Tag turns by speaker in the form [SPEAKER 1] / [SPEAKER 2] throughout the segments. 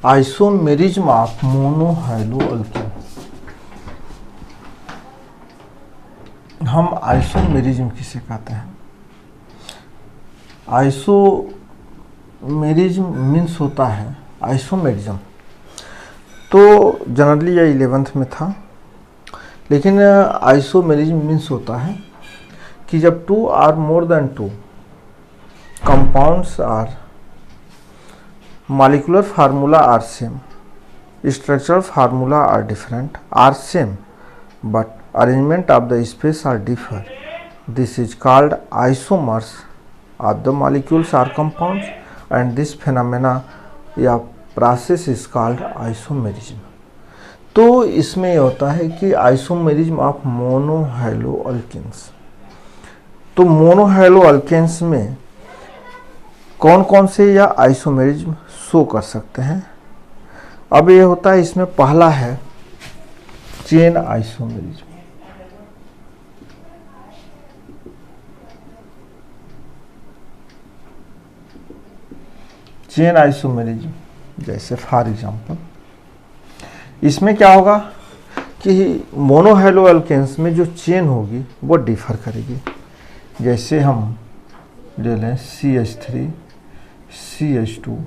[SPEAKER 1] Isomerism of monohalo alkane. हम isomerism किसे कहते हैं? आइसोमेरिज्म मीन्स होता है, आइसोमेरिज्म तो जनरली यह 11th में था, लेकिन आइसोमेरिज्म मीन्स होता है कि जब 2 or more than 2 compounds are molecular formula are same, structural formula are different, are same, but arrangement of the space are differ. This is called isomers of the molecules or compounds, and this phenomena या process is called isomerism. तो इसमें यह होता है कि isomerism of मोनोहैलो alkanes. तो मोनोहैलो alkanes में कौन कौन से या आइसोमेरिज्म शो कर सकते हैं? अब ये होता है, इसमें पहला है चेन आइसोमेरिज्म। चेन आइसोमेरिज्म जैसे फॉर एग्जांपल, इसमें क्या होगा कि मोनोहैलो अल्केन्स में जो चेन होगी वो डिफर करेगी। जैसे हम ले लें CH3 CH2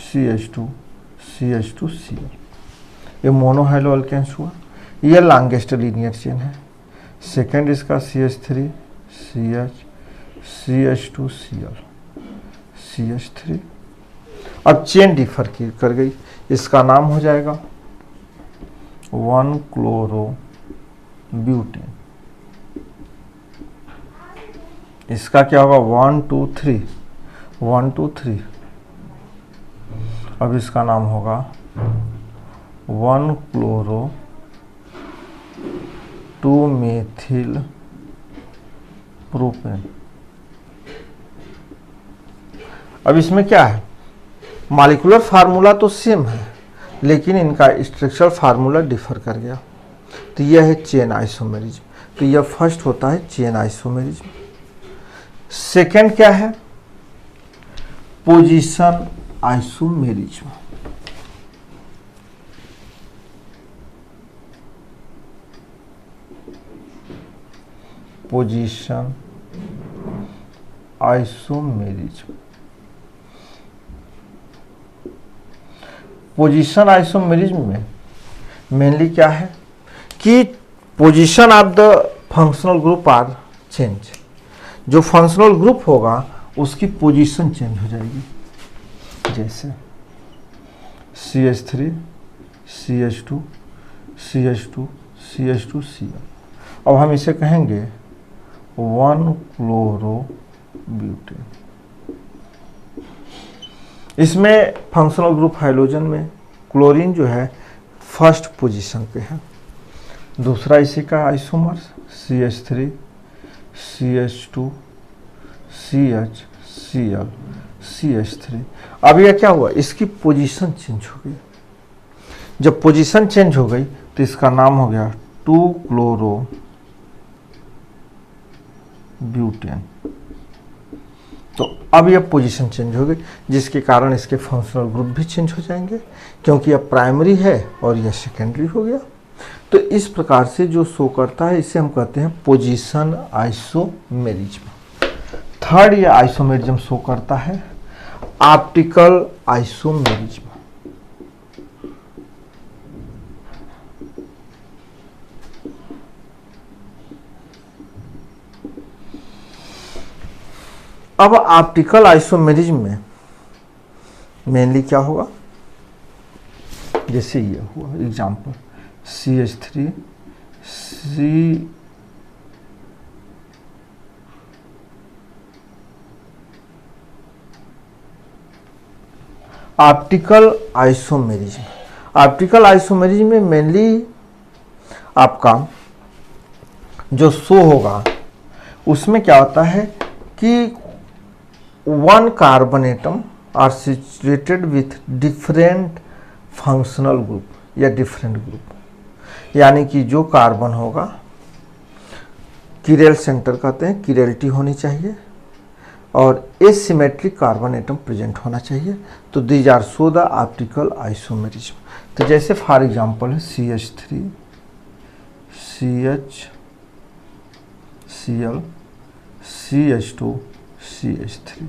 [SPEAKER 1] CH2 CH2 Cl, ये मोनोहैलो अल्केन्स हुआ। ये लॉन्गेस्ट लीनियर चेन है। सेकेंड इसका CH3 CH CH2 Cl CH3। अब चेन डिफर कर गई, इसका नाम हो जाएगा 1-chloro-butane। इसका क्या होगा 1 2 3 1 2 3। अब इसका नाम होगा 1-chloro-2-methyl-propane। अब इसमें क्या है, मॉलिक्यूलर फार्मूला तो सेम है, लेकिन इनका स्ट्रक्चरल फार्मूला डिफर कर गया। तो यह है चेन आइसोमेरिज्म। तो यह फर्स्ट होता है चेन आइसोमेरिज्म। सेकेंड क्या है, position isomerism. Position isomerism. Position isomerism में मेनली क्या है कि position of the functional group are change. जो फंक्शनल ग्रुप होगा उसकी पोजीशन चेंज हो जाएगी। जैसे CH3 CH2 CH2 CH2 Cl। अब हम इसे कहेंगे 1-chloro-butane। इसमें फंक्शनल ग्रुप हाइड्रोजन में क्लोरीन जो है फर्स्ट पोजीशन पे है। दूसरा इसी का isomers CH3 CH2 CH Cl CH3। अब यह क्या हुआ, इसकी पोजीशन चेंज हो गई। जब पोजीशन चेंज हो गई तो इसका नाम हो गया 2-chloro-butane। तो अब यह पोजीशन चेंज हो गई, जिसके कारण इसके फंक्शनल ग्रुप भी चेंज हो जाएंगे, क्योंकि यह प्राइमरी है और यह सेकेंडरी हो गया। तो इस प्रकार से जो शो करता है इसे हम कहते हैं पोजीशन आइसोमेरिज्म। थर्ड यह आइसोमेरिज्म शो करता है ऑप्टिकल आइसोमेरिज्म। अब ऑप्टिकल आइसोमेरिज्म में मेनली क्या होगा, जैसे ये हुआ example CH3 optical isomerism. Optical isomerism में मेनली आपका जो शो होगा उसमें क्या होता है कि one carbon atom are situated with different functional group या different group। यानी कि जो कार्बन होगा किरेल सेंटर कहते हैं, किरेलिटी होनी चाहिए, और एसिमेट्रिक कार्बन एटम प्रेजेंट होना चाहिए। तो these are show the optical isomerism. तो जैसे फॉर एग्जांपल है CH3 CHCl CH2 CH3।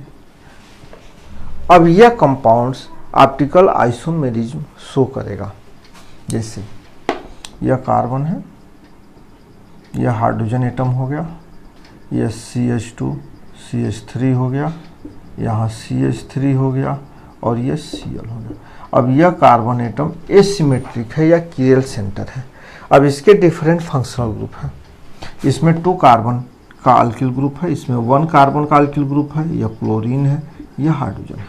[SPEAKER 1] अब यह कंपाउंड्स ऑप्टिकल आइसोमेरिज्म शो करेगा। जैसे यह कार्बन है, यह हाइड्रोजन एटम हो गया, यह CH2 CH3 हो गया, यहाँ CH3 हो गया और ये Cl हो गया। अब यह कार्बन एटम एसिमेट्रिक है या किरल सेंटर है। अब इसके डिफरेंट फंक्शनल ग्रुप हैं। इसमें 2 कार्बन का अल्किल ग्रुप है, इसमें 1 कार्बन का अल्किल ग्रुप है, यह क्लोरीन है, यह हाइड्रोजन है।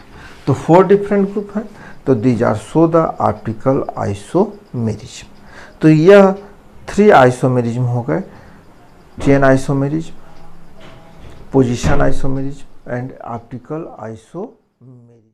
[SPEAKER 1] तो 4 डिफरेंट ग्रुप हैं। तो these are show the optical isomerism. तो यह 3 आइसोमेरिज्म हो गए, chain isomerism, position isomerism and optical isomerism.